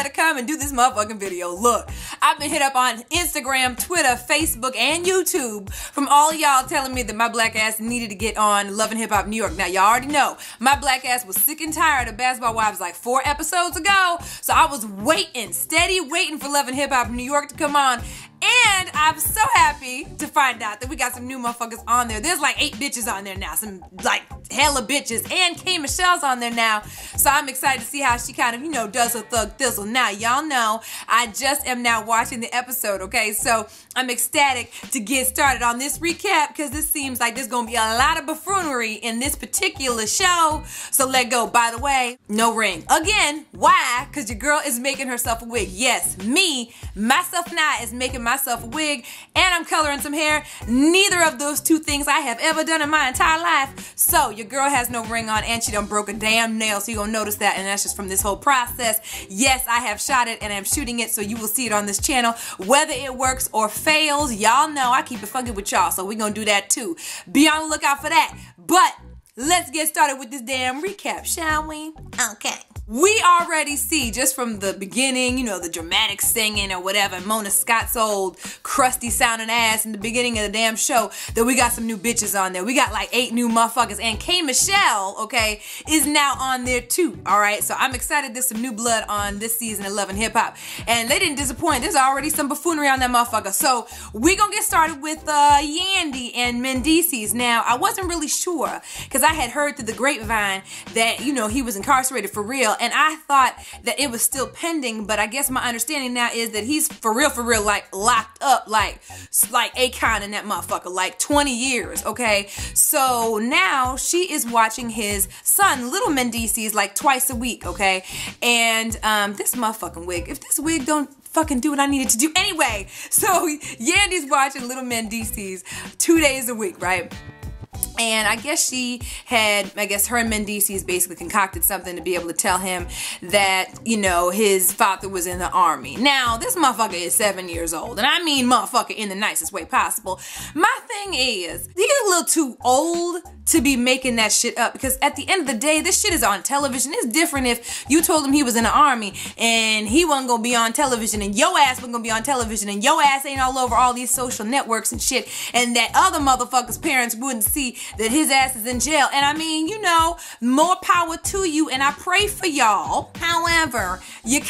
to come and do this motherfucking video. Look, I've been hit up on Instagram, Twitter, Facebook, and YouTube from all of y'all telling me that my black ass needed to get on Love and Hip Hop New York. Now, y'all already know my black ass was sick and tired of Basketball Wives like 4 episodes ago. So I was waiting, steady waiting for Love and Hip Hop New York to come on. And I'm so happy to find out that we got some new motherfuckers on there. There's like 8 bitches on there now. Some like hella bitches. And K. Michelle's on there now. So I'm excited to see how she kind of, you know, does her thug thistle. Now, y'all know I just am now watching the episode, okay? So I'm ecstatic to get started on this recap because this seems like there's going to be a lot of buffoonery in this particular show. So let go. By the way, no ring. Again, why? Because your girl is making herself a wig. Yes, me, myself and I is making myself a wig, and I'm coloring some hair. Neither of those 2 things I have ever done in my entire life. So your girl has no ring on, and she done broke a damn nail, so you're gonna notice that, and that's just from this whole process. Yes, I have shot it and I'm shooting it, so you will see it on this channel. Whether it works or fails, y'all know I keep it funky with y'all, so we're gonna do that too. Be on the lookout for that. But let's get started with this damn recap, shall we? Okay. We already see, just from the beginning, you know, the dramatic singing or whatever, Mona Scott's old crusty sounding ass in the beginning of the damn show, that we got some new bitches on there. We got like 8 new motherfuckers. And K. Michelle, okay, is now on there too, all right? So I'm excited there's some new blood on this season of Love and Hip Hop. And they didn't disappoint. There's already some buffoonery on that motherfucker. So we gonna get started with Yandy and Mendices. Now, I wasn't really sure, because I had heard through the grapevine that, you know, he was incarcerated for real. And I thought that it was still pending, but I guess my understanding now is that he's for real, like locked up, like Akon in that motherfucker, like 20 years, okay? So now she is watching his son, little Mendices, like twice a week, okay? And this motherfucking wig, if this wig don't fucking do what I needed to do anyway. So Yandy's watching little Mendices 2 days a week, right? And I guess her and Mendices basically concocted something to be able to tell him that, you know, his father was in the army. Now, this motherfucker is 7 years old. And I mean motherfucker in the nicest way possible. My thing is, he's a little too old to be making that shit up, because at the end of the day, this shit is on television. It's different if you told him he was in the army and he wasn't gonna be on television, and your ass wasn't gonna be on television, and your ass ain't all over all these social networks and shit, and that other motherfucker's parents wouldn't see that his ass is in jail. And I mean, you know, more power to you, and I pray for y'all. However, he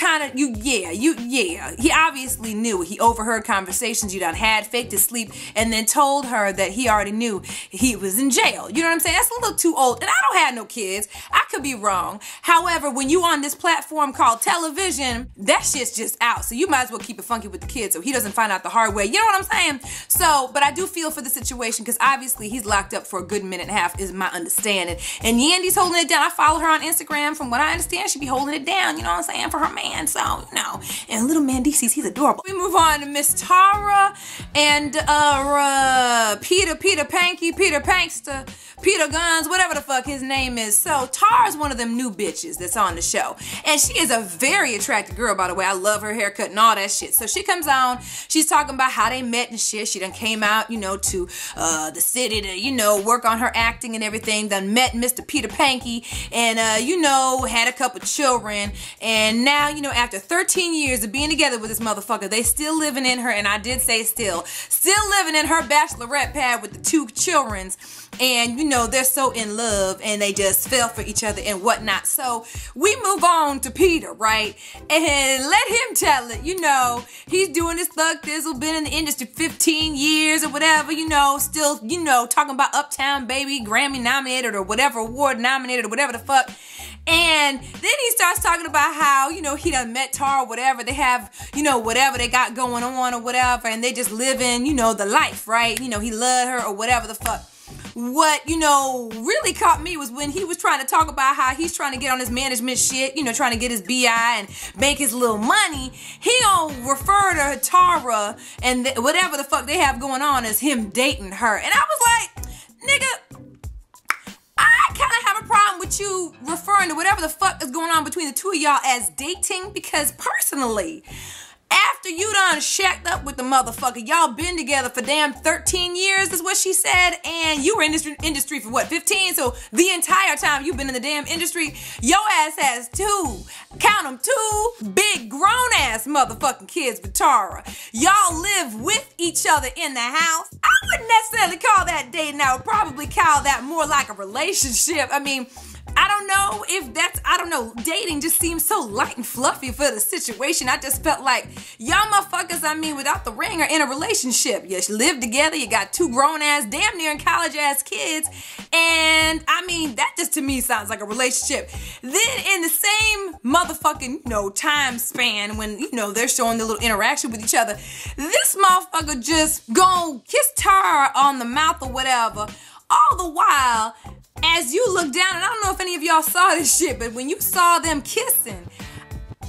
obviously knew. He overheard conversations you done had, faked his sleep, and then told her that he already knew he was in jail. You know what I'm saying? That's a little too old. And I don't have no kids. I could be wrong. However, when you on this platform called television, that shit's just out. So you might as well keep it funky with the kid so he doesn't find out the hard way. You know what I'm saying? So, but I do feel for the situation, because obviously he's locked up for a good minute and a half is my understanding. And Yandy's holding it down. I follow her on Instagram. From what I understand, she be holding it down, you know what I'm saying, for her man. So, you know, and little Mendices, he's adorable. We move on to Miss Tara and Peter Pankster, Peter Gunz, whatever the fuck his name is. So Tara's one of them new bitches that's on the show. And she is a very attractive girl, by the way. I love her haircut and all that shit. So she comes on, she's talking about how they met and shit. She done came out, you know, to the city to, you know, work on her acting and everything. Done met Mr. Peter Panky and, you know, had a couple children. And now, you know, after 13 years of being together with this motherfucker, they still living in her, and I did say still living in her bachelorette pad with the 2 children. And, you know, they're so in love and they just fell for each other and whatnot. So we move on to Peter, right? And let him tell it. You know, he's doing this thug thizzle, been in the industry 15 years or whatever, you know, still, you know, talking about Uptown Baby, Grammy nominated or whatever, award nominated or whatever the fuck. And then he starts talking about how, you know, he done met Tara or whatever. They have, you know, whatever they got going on or whatever. And they just living, you know, the life, right? You know, he loved her or whatever the fuck. What, you know, really caught me was when he was trying to talk about how he's trying to get on his management shit, you know, trying to get his BI and make his little money. He don't refer to Tara and whatever the fuck they have going on as him dating her. And I was like, nigga, I kind of have a problem with you referring to whatever the fuck is going on between the two of y'all as dating, because personally, after after you done shacked up with the motherfucker, y'all been together for damn 13 years is what she said, and you were in this industry for what, 15? So the entire time you've been in the damn industry, your ass has two big grown-ass motherfucking kids with Tara. Y'all live with each other in the house. I wouldn't necessarily call that dating. I would probably call that more like a relationship. I mean, I don't know if that's, I don't know, dating just seems so light and fluffy for the situation. I just felt like y'all motherfuckers, I mean, without the ring, are in a relationship. You live together, you got two grown-ass, damn near in college-ass kids, and I mean, that just to me sounds like a relationship. Then in the same motherfucking, time span when, they're showing the little interaction with each other, this motherfucker just gon' kiss Tara on the mouth or whatever, all the while, as you look down, and I don't know if any of y'all saw this shit, but when you saw them kissing,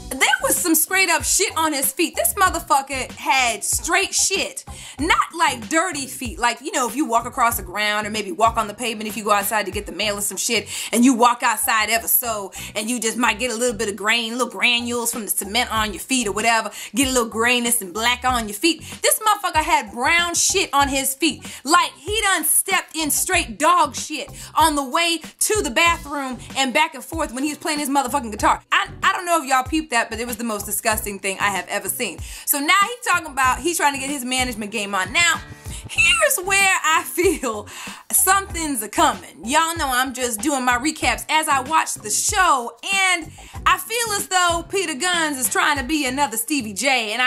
there was some straight up shit on his feet. This motherfucker had straight shit. Not like dirty feet. Like, if you walk across the ground or maybe walk on the pavement if you go outside to get the mail or some shit, and you walk outside ever so, and you just might get a little bit of grain, little granules from the cement on your feet or whatever, get a little grayness and black on your feet. This motherfucker had brown shit on his feet. Like, he done stepped in straight dog shit on the way to the bathroom and back and forth when he was playing his motherfucking guitar. I don't know if y'all peeped that, but it was the most disgusting thing I have ever seen. So now he's trying to get his management game on. Now, here's where I feel something's a-coming. Y'all know I'm just doing my recaps as I watch the show, and I feel as though Peter Gunz is trying to be another Stevie J, and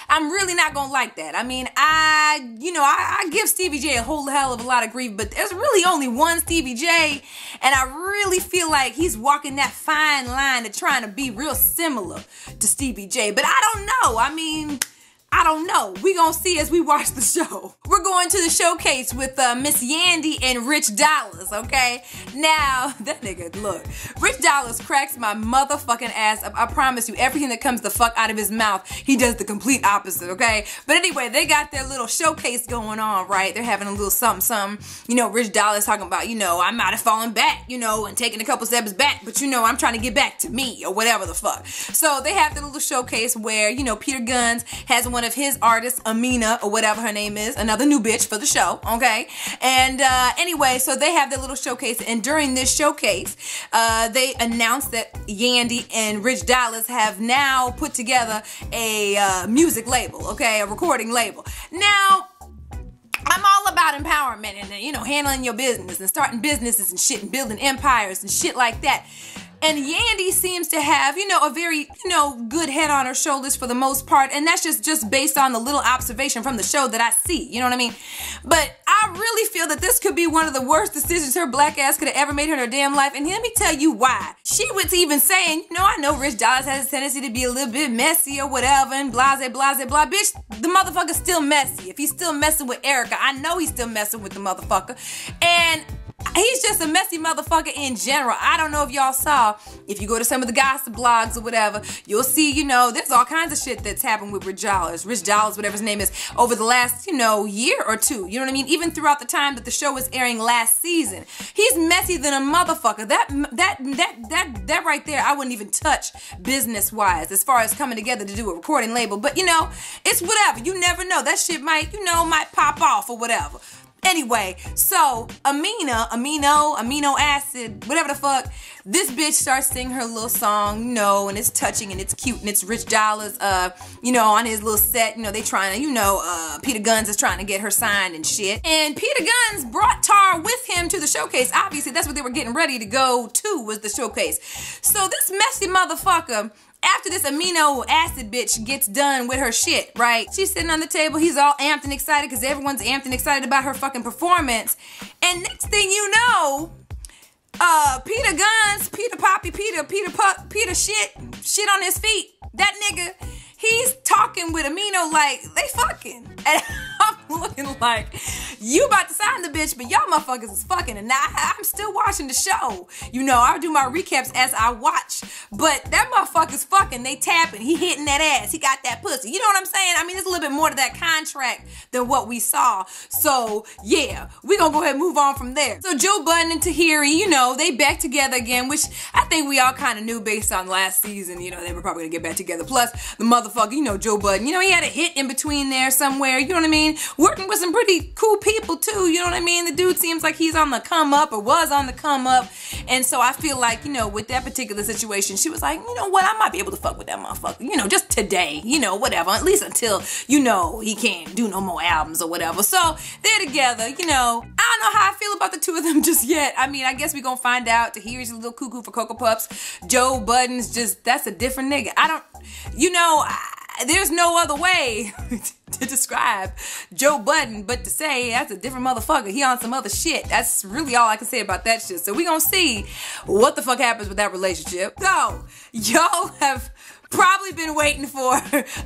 I'm really not gonna like that. I mean, I give Stevie J a whole hell of a lot of grief, but there's really only one Stevie J, and I really feel like he's walking that fine line of trying to be real similar to Stevie J, but I don't know. I mean, I don't know. We gonna see as we watch the show. We're going to the showcase with Miss Yandy and Rich Dollars, okay? Now, that nigga, look. Rich Dollars cracks my motherfucking ass up. I promise you, everything that comes the fuck out of his mouth, he does the complete opposite, okay? But anyway, they got their little showcase going on, right? They're having a little something. Rich Dollars talking about, I might have fallen back, and taking a couple steps back, but I'm trying to get back to me, or whatever the fuck. So they have the little showcase where, Peter Gunz has one of his artists, Amina, or whatever her name is, another new bitch for the show, okay? And anyway, so they have their little showcase, and during this showcase, they announced that Yandy and Rich Dollars have now put together a music label, okay? A recording label. Now, I'm all about empowerment and, handling your business and starting businesses and shit and building empires and shit like that. And Yandy seems to have, a very, good head on her shoulders for the most part. And that's just based on the little observation from the show that I see. You know what I mean? But I really feel that this could be one of the worst decisions her black ass could have ever made in her damn life. And let me tell you why. She was even saying, I know Rich Dollars has a tendency to be a little bit messy or whatever and blase, blase, blah. Bitch, the motherfucker's still messy. If he's still messing with Erica, I know he's still messing with the motherfucker. And he's just a messy motherfucker in general. I don't know if y'all saw, if you go to some of the gossip blogs or whatever, you'll see, there's all kinds of shit that's happened with Rich Dollars, whatever his name is, over the last, year or two. You know what I mean? Even throughout the time that the show was airing last season. He's messy than a motherfucker. That right there, I wouldn't even touch business-wise as far as coming together to do a recording label. But, it's whatever. You never know. That shit might pop off or whatever. Anyway, so amino acid, whatever the fuck, this bitch starts singing her little song, and it's touching and it's cute and it's Rich Dollars, on his little set, they trying to, Peter Gunz is trying to get her signed and shit. And Peter Gunz brought Tar with him to the showcase. Obviously, that's what they were getting ready to go to, was the showcase. So this messy motherfucker, after this amino acid bitch gets done with her shit, right? She's sitting on the table. He's all amped and excited because everyone's amped and excited about her fucking performance. And next thing you know, Peter Gunz, Peter shit on his feet. That nigga, he's talking with Amino like they fucking. And I'm looking like, You about to sign the bitch, but y'all motherfuckers is fucking, and now I'm still watching the show. You know, I'll do my recaps as I watch, but that motherfucker's fucking, they tapping, he hitting that ass, he got that pussy. You know what I'm saying? I mean, there's a little bit more to that contract than what we saw. So, yeah, we're gonna go ahead and move on from there. So, Joe Budden and Tahiri, you know, they back together again, which I think we all kind of knew based on last season. You know, they were probably gonna get back together. Plus, the motherfucker, you know, Joe Budden, you know, he had a hit in between there somewhere, you know what I mean? Working with some pretty cool people, too, you know what I mean? The dude seems like he's on the come up, or was on the come up, and so I feel like, you know, with that particular situation, she was like, you know what, I might be able to fuck with that motherfucker, you know, just today, you know, whatever, at least until, you know, he can't do no more albums or whatever. So, they're together, you know. I don't know how I feel about the two of them just yet. I mean, I guess we gonna find out. Tahiri's a little cuckoo for Cocoa Puffs. Joe Budden's just, that's a different nigga. I don't, you know, there's no other way to describe Joe Budden but to say that's a different motherfucker. He on some other shit. That's really all I can say about that shit. So we gonna see what the fuck happens with that relationship. So, y'all have probably been waiting for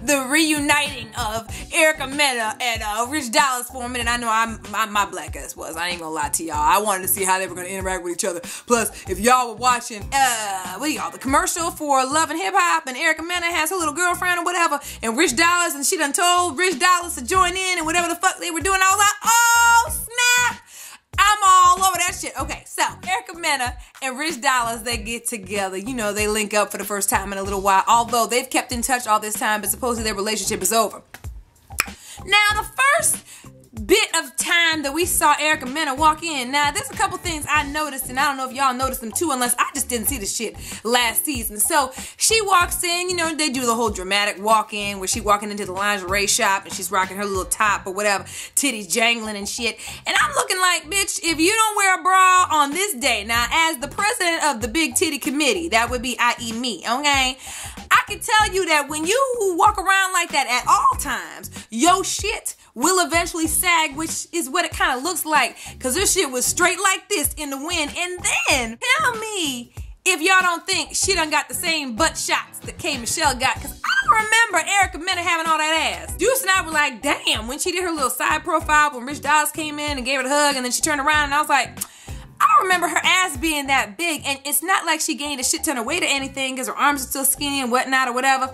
the reuniting of Erica Mena and Rich Dollaz for a minute. I know my black ass was. I ain't gonna lie to y'all. I wanted to see how they were gonna interact with each other. Plus, if y'all were watching, the commercial for Love and Hip Hop, and Erica Mena has her little girlfriend or whatever, and Rich Dollaz, and she done told Rich Dollaz to join in and whatever the fuck they were doing. I was like, oh snap! I'm all over that shit. Okay, so Erica Mena and Rich Dollaz, they get together. You know, they link up for the first time in a little while. Although they've kept in touch all this time, but supposedly their relationship is over. Now, the first bit of time that we saw Erica Mena walk in. Now, there's a couple things I noticed, and I don't know if y'all noticed them too, unless I just didn't see the shit last season. So, she walks in, you know, they do the whole dramatic walk in, where she walking into the lingerie shop, and she's rocking her little top or whatever, titties jangling and shit. And I'm looking like, bitch, if you don't wear a bra on this day, now, as the president of the Big Titty Committee, that would be, i.e. me, okay? I can tell you that when you walk around like that at all times, your shit will eventually sag, which is what it kind of looks like, because this shit was straight like this in the wind. And then tell me if y'all don't think she done got the same butt shots that K. Michelle got, because I don't remember Erica Mena having all that ass. Deuce and I were like, damn, when she did her little side profile, when Rich Dollaz came in and gave her a hug, and then she turned around, and I was like, I don't remember her ass being that big. And it's not like she gained a shit ton of weight or anything, because her arms are still skinny and whatnot or whatever.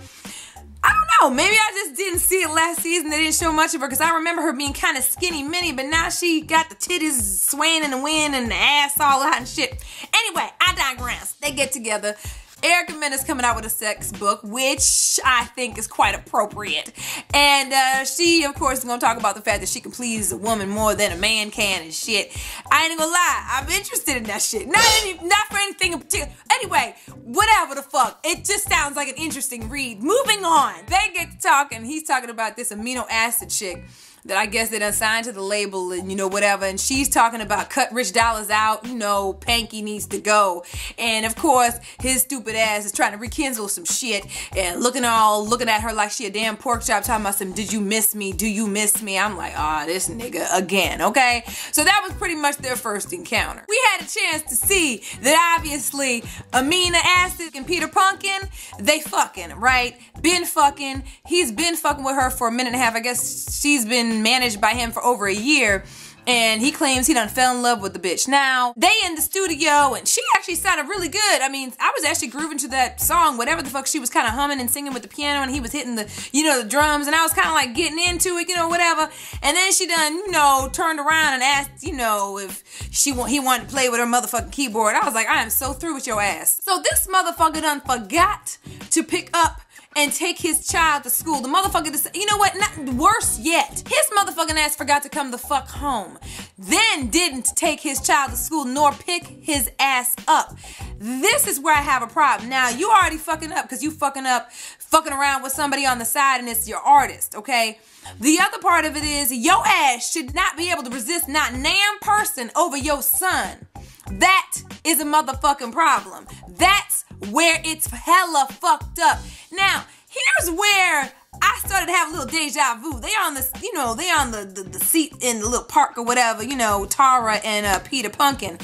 I don't know, maybe I just didn't see it last season. They didn't show much of her, because I remember her being kind of skinny mini, but now she got the titties swaying in the wind and the ass all out and shit. Anyway, I digress. They get together. Erica Mena's coming out with a sex book, which I think is quite appropriate. And she, of course, is going to talk about the fact that she can please a woman more than a man can and shit. I ain't gonna lie, I'm interested in that shit. Not for anything in particular. Anyway, whatever the fuck. It just sounds like an interesting read. Moving on. They get to talking. He's talking about this amino acid chick that I guess they done signed to the label and, you know, whatever. And she's talking about cut Rich Dollaz out, you know, Panky needs to go. And, of course, his stupid ass is trying to rekindle some shit and looking at her like she a damn pork chop, talking about some, did you miss me? Do you miss me? I'm like, this nigga again, okay? So that was pretty much their first encounter. We had a chance to see that, obviously, amino acid and Peter Pumpkin, they fucking, right? Been fucking. He's been fucking with her for a minute and a half. I guess she's been managed by him for over a year, and he claims he done fell in love with the bitch. Now, they in the studio, and she actually sounded really good. I mean, I was actually grooving to that song, whatever the fuck she was kind of humming and singing with the piano, and he was hitting the, you know, the drums, and I was kind of like getting into it, you know, whatever. And then she done, you know, turned around and asked, you know, if he wanted to play with her motherfucking keyboard. I was like, I am so through with your ass. So this motherfucker done forgot to pick up and take his child to school. The motherfucker, you know what, not worse yet, his motherfucking ass forgot to come the fuck home. Then didn't take his child to school nor pick his ass up. This is where I have a problem. Now, you already fucking up because you fucking around with somebody on the side and it's your artist, okay? The other part of it is your ass should not be able to resist not damn person over your son. That is a motherfucking problem. That's where it's hella fucked up. Now, here's where I started to have a little deja vu. They on this, you know, they on the seat in the little park or whatever, you know, Tara and Peter Pumpkin.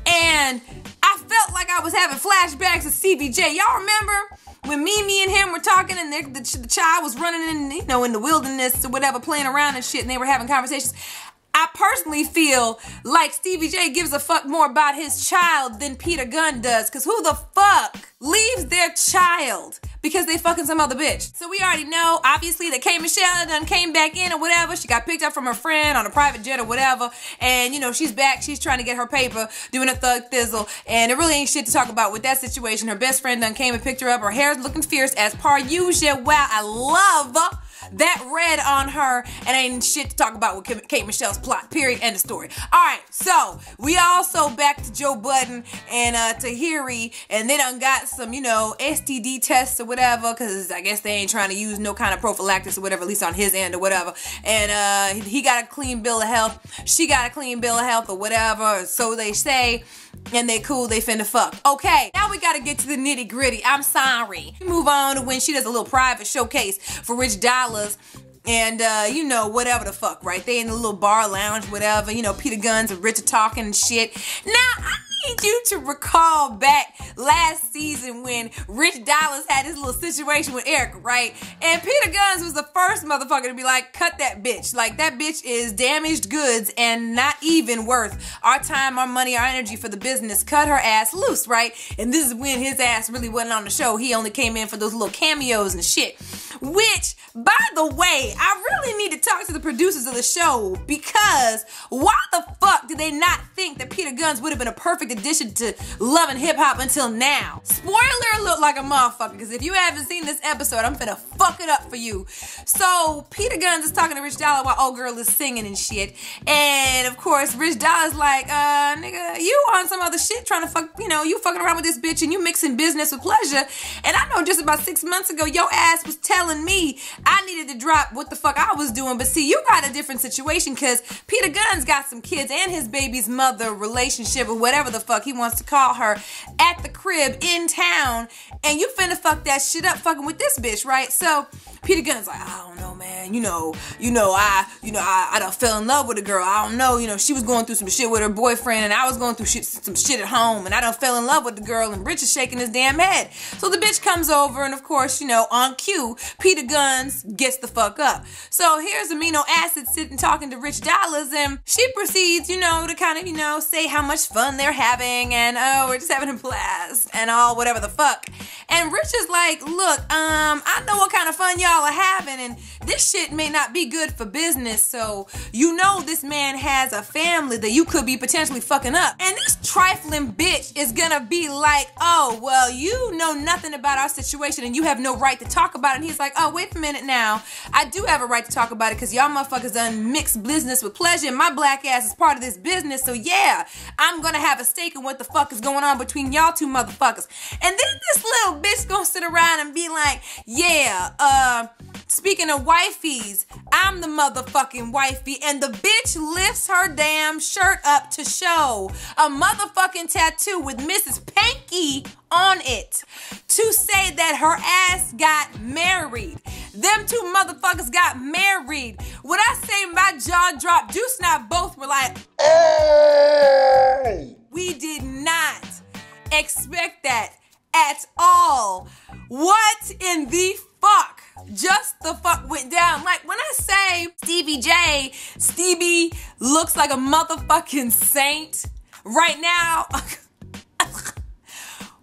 And I felt like I was having flashbacks of CBJ. Y'all remember when me and him were talking and the child was running in, you know, in the wilderness or whatever, playing around and shit, and they were having conversations? I personally feel like Stevie J gives a fuck more about his child than Peter Gunz does. Because who the fuck leaves their child because they fucking some other bitch? So we already know, obviously, that K. Michelle done came back in or whatever. She got picked up from her friend on a private jet or whatever. And, you know, she's back. She's trying to get her paper, doing a thug thizzle. And there really ain't shit to talk about with that situation. Her best friend done came and picked her up. Her hair's looking fierce as per usual. Wow, I love that red on her, and ain't shit to talk about with Kate Michelle's plot, period, end of story. Alright, so we also back to Joe Budden and Tahiri, and they done got some, you know, STD tests or whatever, because I guess they ain't trying to use no kind of prophylactics or whatever, at least on his end or whatever. And he got a clean bill of health, she got a clean bill of health or whatever, so they say. And they cool, they finna fuck. Okay, now we gotta get to the nitty gritty. I'm sorry. We move on to when she does a little private showcase for Rich Dollars. And, you know, whatever the fuck, right? They in the little bar lounge, whatever. You know, Peter Gunz and Rich are talking and shit. Now, I need you to recall back last season when Rich Dollars had his little situation with Erica, right? And Peter Gunz was the first motherfucker to be like, cut that bitch. Like, that bitch is damaged goods and not even worth our time, our money, our energy for the business. Cut her ass loose, right? And this is when his ass really wasn't on the show. He only came in for those little cameos and shit. Which, by the way, I really need to talk to the producers of the show, because why the fuck did they not think that Peter Gunz would have been a perfect addition to Love and Hip Hop until now? Spoiler alert like a motherfucker, because if you haven't seen this episode, I'm finna fuck it up for you. So, Peter Gunz is talking to Rich Dollar while old girl is singing and shit. And, of course, Rich Dollar's like, nigga, you on some other shit trying to fuck, you know, you fucking around with this bitch and you mixing business with pleasure. And I know just about 6 months ago, your ass was telling me I needed to drop what the fuck I was doing, but see, you got a different situation, because Peter Gunz got some kids and his baby's mother relationship, or whatever the fuck he wants to call her, at the crib in town, and you finna fuck that shit up fucking with this bitch, right? So Peter Gunz like, I don't know, man, I done fell in love with a girl. I don't know, she was going through some shit with her boyfriend, and I was going through some shit at home, and I done fell in love with the girl, and Rich is shaking his damn head. So the bitch comes over, and of course, on cue, Peter Gunz gets the fuck up. So here's Amino Acid sitting talking to Rich Dollars, and she proceeds, to kind of, say how much fun they're having, and we're just having a blast, and all whatever the fuck. And Rich is like, look, I know what kind of fun y'all are having, and this shit may not be good for business, so this man has a family that you could be potentially fucking up. And this trifling bitch is gonna be like, oh, well, you know nothing about our situation and you have no right to talk about it. And he's like, oh, wait a minute now. I do have a right to talk about it because y'all motherfuckers done mixed business with pleasure, and my black ass is part of this business, so yeah, I'm gonna have a stake in what the fuck is going on between y'all two motherfuckers. And then this little bitch gonna sit around and be like, yeah, speaking of wifeys, I'm the motherfucking wifey, and the bitch lifts her damn shirt up to show a motherfucking tattoo with Mrs. Panky on it to say that her ass got married. Them two motherfuckers got married. When I say my jaw dropped, Juice and I both were like, hey! We did not expect that at all. What in the fuck just the fuck went down? Like, when I say Stevie looks like a motherfucking saint right now.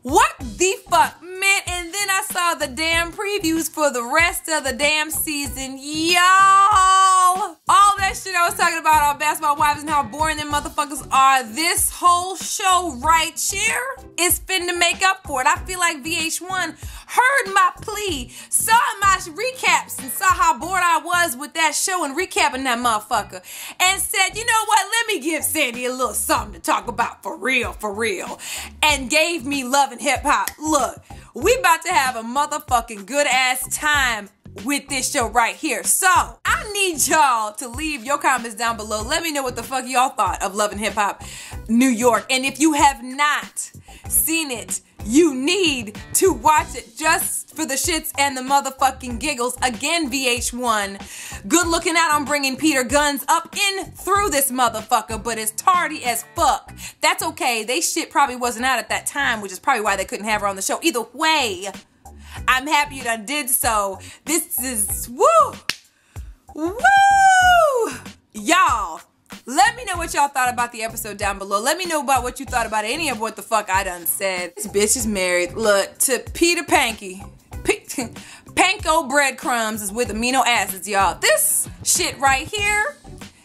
What the fuck, man? And then I saw the damn previews for the rest of the damn season. Y'all, all that shit I was talking about on Basketball Wives and how boring them motherfuckers are, this whole show right here is finna make up for it. I feel like VH1 heard my plea, saw my recaps, and saw how bored I was with that show and recapping that motherfucker, and said, you know what, let me give Sandy a little something to talk about for real, and gave me Love and Hip Hop. Look, we about to have a motherfucking good ass time with this show right here. So, I need y'all to leave your comments down below. Let me know what the fuck y'all thought of Love and Hip Hop New York. And if you have not seen it, you need to watch it just for the shits and the motherfucking giggles. Again, VH1, good looking out on bringing Peter Gunz up in through this motherfucker, but it's tardy as fuck. That's okay. They shit probably wasn't out at that time, which is probably why they couldn't have her on the show. Either way, I'm happy you done did so. This is, woo! Y'all, me know what y'all thought about the episode down below. Let me know about what you thought about any of what the fuck I done said. This bitch is married. Look, to Peter Panky. Panko breadcrumbs is with amino acids, y'all. This shit right here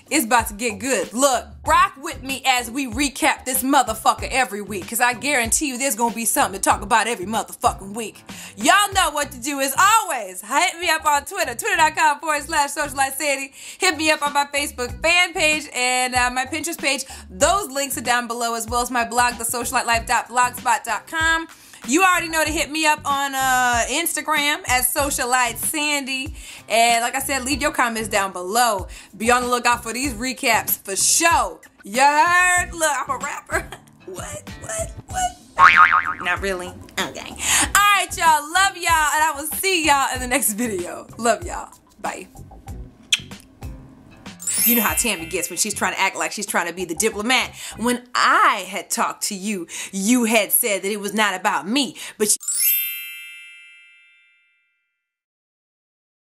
is about to get good. Look, rock with me as we recap this motherfucker every week, because I guarantee you there's gonna be something to talk about every motherfucking week. Y'all know what to do as always. Hit me up on Twitter, twitter.com/SocialiteSandy. Hit me up on my Facebook fan page and my Pinterest page. Those links are down below, as well as my blog, TheSocialiteLife.blogspot.com. You already know to hit me up on Instagram at SocialiteSandy. And like I said, leave your comments down below. Be on the lookout for these recaps for sure. You heard? Look, I'm a rapper. What? Not really? Okay. Alright, y'all. Love y'all. And I will see y'all in the next video. Love y'all. Bye. You know how Tammy gets when she's trying to act like she's trying to be the diplomat. When I had talked to you, you had said that it was not about me, but